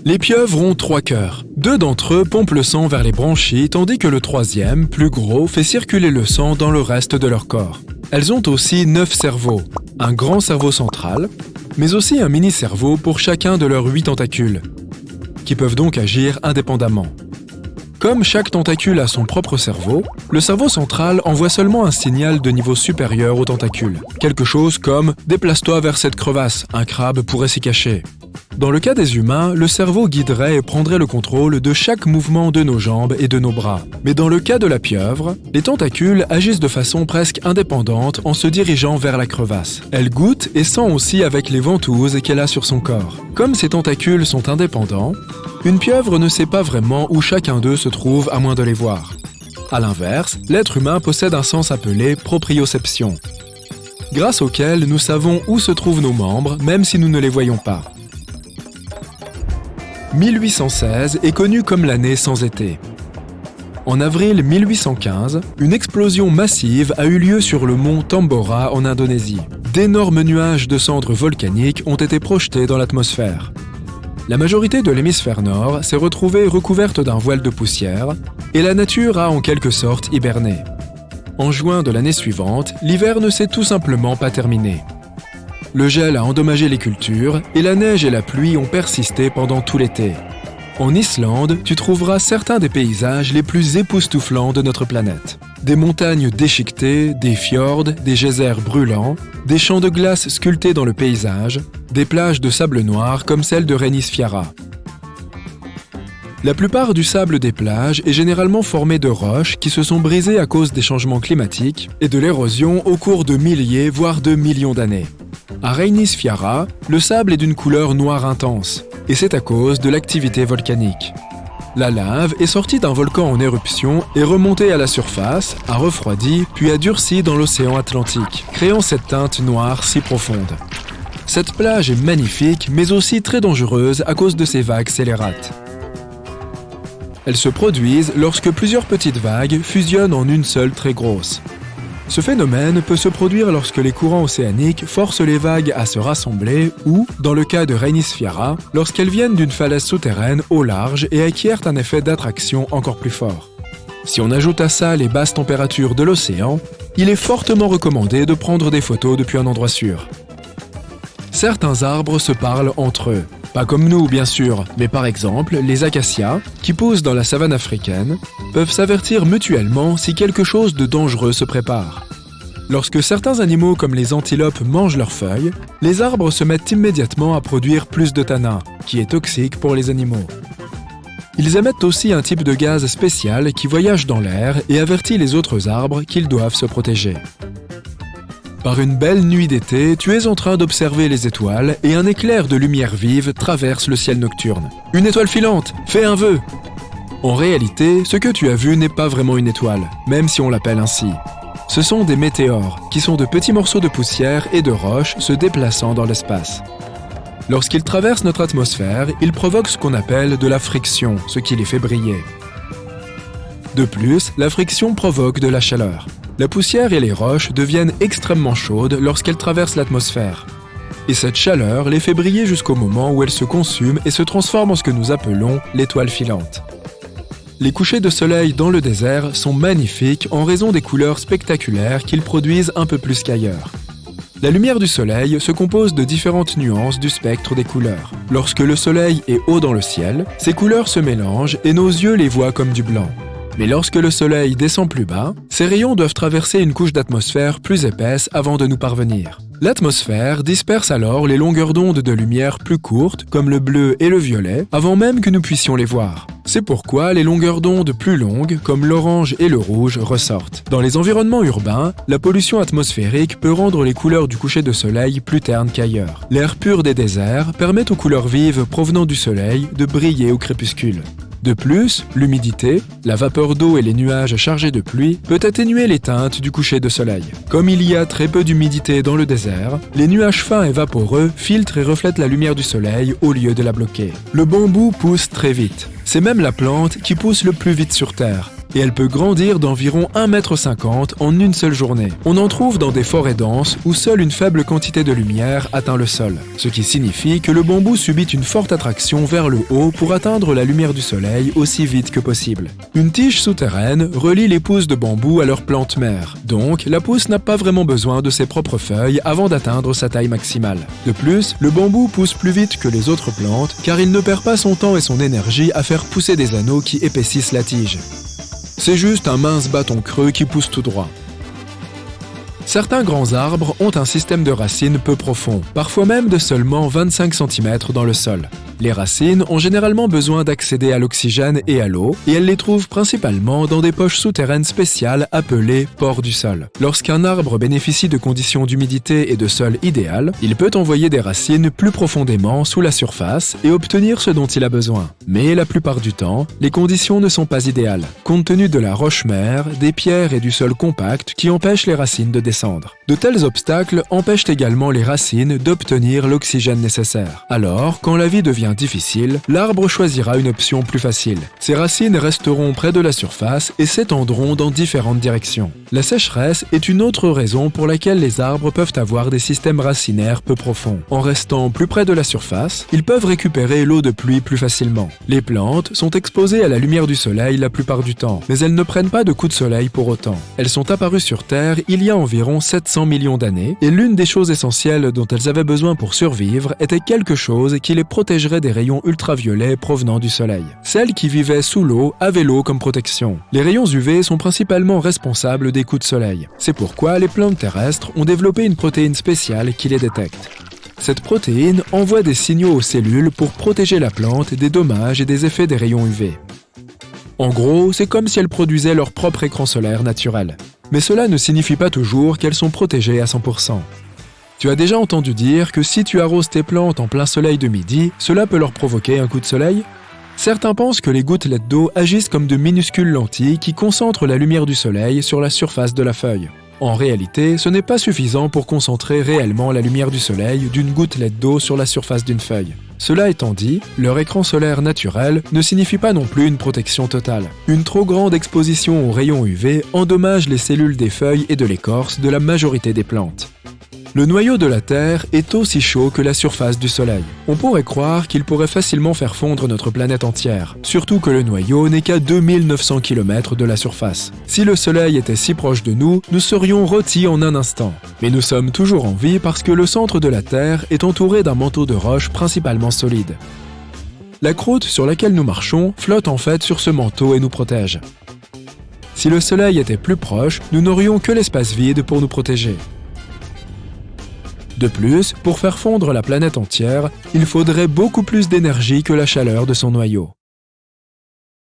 Les pieuvres ont 3 cœurs. 2 d'entre eux pompent le sang vers les branchies, tandis que le 3e, plus gros, fait circuler le sang dans le reste de leur corps. Elles ont aussi 9 cerveaux, un grand cerveau central, mais aussi un mini-cerveau pour chacun de leurs 8 tentacules, qui peuvent donc agir indépendamment. Comme chaque tentacule a son propre cerveau, le cerveau central envoie seulement un signal de niveau supérieur aux tentacules. Quelque chose comme « déplace-toi vers cette crevasse, un crabe pourrait s'y cacher ». Dans le cas des humains, le cerveau guiderait et prendrait le contrôle de chaque mouvement de nos jambes et de nos bras. Mais dans le cas de la pieuvre, les tentacules agissent de façon presque indépendante en se dirigeant vers la crevasse. Elle goûte et sent aussi avec les ventouses qu'elle a sur son corps. Comme ces tentacules sont indépendants, une pieuvre ne sait pas vraiment où chacun d'eux se trouve à moins de les voir. À l'inverse, l'être humain possède un sens appelé proprioception, grâce auquel nous savons où se trouvent nos membres même si nous ne les voyons pas. 1816 est connu comme l'année sans été. En avril 1815, une explosion massive a eu lieu sur le mont Tambora en Indonésie. D'énormes nuages de cendres volcaniques ont été projetés dans l'atmosphère. La majorité de l'hémisphère nord s'est retrouvée recouverte d'un voile de poussière et la nature a en quelque sorte hiberné. En juin de l'année suivante, l'hiver ne s'est tout simplement pas terminé. Le gel a endommagé les cultures et la neige et la pluie ont persisté pendant tout l'été. En Islande, tu trouveras certains des paysages les plus époustouflants de notre planète. Des montagnes déchiquetées, des fjords, des geysers brûlants, des champs de glace sculptés dans le paysage, des plages de sable noir comme celle de Reynisfjara. La plupart du sable des plages est généralement formé de roches qui se sont brisées à cause des changements climatiques et de l'érosion au cours de milliers voire de millions d'années. À Reynisfjara, le sable est d'une couleur noire intense, et c'est à cause de l'activité volcanique. La lave est sortie d'un volcan en éruption et remontée à la surface, a refroidi, puis a durci dans l'océan Atlantique, créant cette teinte noire si profonde. Cette plage est magnifique, mais aussi très dangereuse à cause de ses vagues scélérates. Elles se produisent lorsque plusieurs petites vagues fusionnent en une seule très grosse. Ce phénomène peut se produire lorsque les courants océaniques forcent les vagues à se rassembler ou, dans le cas de Reynisfjara, lorsqu'elles viennent d'une falaise souterraine au large et acquièrent un effet d'attraction encore plus fort. Si on ajoute à ça les basses températures de l'océan, il est fortement recommandé de prendre des photos depuis un endroit sûr. Certains arbres se parlent entre eux. Pas comme nous, bien sûr, mais par exemple, les acacias, qui poussent dans la savane africaine, peuvent s'avertir mutuellement si quelque chose de dangereux se prépare. Lorsque certains animaux comme les antilopes mangent leurs feuilles, les arbres se mettent immédiatement à produire plus de tanin, qui est toxique pour les animaux. Ils émettent aussi un type de gaz spécial qui voyage dans l'air et avertit les autres arbres qu'ils doivent se protéger. Par une belle nuit d'été, tu es en train d'observer les étoiles et un éclair de lumière vive traverse le ciel nocturne. Une étoile filante, fais un vœu! En réalité, ce que tu as vu n'est pas vraiment une étoile, même si on l'appelle ainsi. Ce sont des météores, qui sont de petits morceaux de poussière et de roches se déplaçant dans l'espace. Lorsqu'ils traversent notre atmosphère, ils provoquent ce qu'on appelle de la friction, ce qui les fait briller. De plus, la friction provoque de la chaleur. La poussière et les roches deviennent extrêmement chaudes lorsqu'elles traversent l'atmosphère. Et cette chaleur les fait briller jusqu'au moment où elles se consument et se transforment en ce que nous appelons l'étoile filante. Les couchers de soleil dans le désert sont magnifiques en raison des couleurs spectaculaires qu'ils produisent un peu plus qu'ailleurs. La lumière du soleil se compose de différentes nuances du spectre des couleurs. Lorsque le soleil est haut dans le ciel, ces couleurs se mélangent et nos yeux les voient comme du blanc. Mais lorsque le soleil descend plus bas, ces rayons doivent traverser une couche d'atmosphère plus épaisse avant de nous parvenir. L'atmosphère disperse alors les longueurs d'onde de lumière plus courtes, comme le bleu et le violet, avant même que nous puissions les voir. C'est pourquoi les longueurs d'onde plus longues, comme l'orange et le rouge, ressortent. Dans les environnements urbains, la pollution atmosphérique peut rendre les couleurs du coucher de soleil plus ternes qu'ailleurs. L'air pur des déserts permet aux couleurs vives provenant du soleil de briller au crépuscule. De plus, l'humidité, la vapeur d'eau et les nuages chargés de pluie peut atténuer les teintes du coucher de soleil. Comme il y a très peu d'humidité dans le désert, les nuages fins et vaporeux filtrent et reflètent la lumière du soleil au lieu de la bloquer. Le bambou pousse très vite. C'est même la plante qui pousse le plus vite sur Terre. et elle peut grandir d'environ 1,50 m en une seule journée. On en trouve dans des forêts denses où seule une faible quantité de lumière atteint le sol, ce qui signifie que le bambou subit une forte attraction vers le haut pour atteindre la lumière du soleil aussi vite que possible. Une tige souterraine relie les pousses de bambou à leur plante mère, donc la pousse n'a pas vraiment besoin de ses propres feuilles avant d'atteindre sa taille maximale. De plus, le bambou pousse plus vite que les autres plantes car il ne perd pas son temps et son énergie à faire pousser des anneaux qui épaississent la tige. C'est juste un mince bâton creux qui pousse tout droit. Certains grands arbres ont un système de racines peu profond, parfois même de seulement 25 cm dans le sol. Les racines ont généralement besoin d'accéder à l'oxygène et à l'eau, et elles les trouvent principalement dans des poches souterraines spéciales appelées pores du sol. Lorsqu'un arbre bénéficie de conditions d'humidité et de sol idéales, il peut envoyer des racines plus profondément sous la surface et obtenir ce dont il a besoin. Mais la plupart du temps, les conditions ne sont pas idéales, compte tenu de la roche-mère, des pierres et du sol compact qui empêchent les racines de descendre. De tels obstacles empêchent également les racines d'obtenir l'oxygène nécessaire. Alors, quand la vie devient difficile, l'arbre choisira une option plus facile. Ses racines resteront près de la surface et s'étendront dans différentes directions. La sécheresse est une autre raison pour laquelle les arbres peuvent avoir des systèmes racinaires peu profonds. En restant plus près de la surface, ils peuvent récupérer l'eau de pluie plus facilement. Les plantes sont exposées à la lumière du soleil la plupart du temps, mais elles ne prennent pas de coups de soleil pour autant. Elles sont apparues sur Terre il y a environ 700 millions d'années, et l'une des choses essentielles dont elles avaient besoin pour survivre était quelque chose qui les protégerait des rayons ultraviolets provenant du soleil. Celles qui vivaient sous l'eau avaient l'eau comme protection. Les rayons UV sont principalement responsables des coups de soleil. C'est pourquoi les plantes terrestres ont développé une protéine spéciale qui les détecte. Cette protéine envoie des signaux aux cellules pour protéger la plante des dommages et des effets des rayons UV. En gros, c'est comme si elles produisaient leur propre écran solaire naturel. Mais cela ne signifie pas toujours qu'elles sont protégées à 100%. Tu as déjà entendu dire que si tu arroses tes plantes en plein soleil de midi, cela peut leur provoquer un coup de soleil? Certains pensent que les gouttelettes d'eau agissent comme de minuscules lentilles qui concentrent la lumière du soleil sur la surface de la feuille. En réalité, ce n'est pas suffisant pour concentrer réellement la lumière du soleil d'une gouttelette d'eau sur la surface d'une feuille. Cela étant dit, leur écran solaire naturel ne signifie pas non plus une protection totale. Une trop grande exposition aux rayons UV endommage les cellules des feuilles et de l'écorce de la majorité des plantes. Le noyau de la Terre est aussi chaud que la surface du Soleil. On pourrait croire qu'il pourrait facilement faire fondre notre planète entière, surtout que le noyau n'est qu'à 2900 km de la surface. Si le Soleil était si proche de nous, nous serions rôtis en un instant. Mais nous sommes toujours en vie parce que le centre de la Terre est entouré d'un manteau de roches principalement solide. La croûte sur laquelle nous marchons flotte en fait sur ce manteau et nous protège. Si le Soleil était plus proche, nous n'aurions que l'espace vide pour nous protéger. De plus, pour faire fondre la planète entière, il faudrait beaucoup plus d'énergie que la chaleur de son noyau.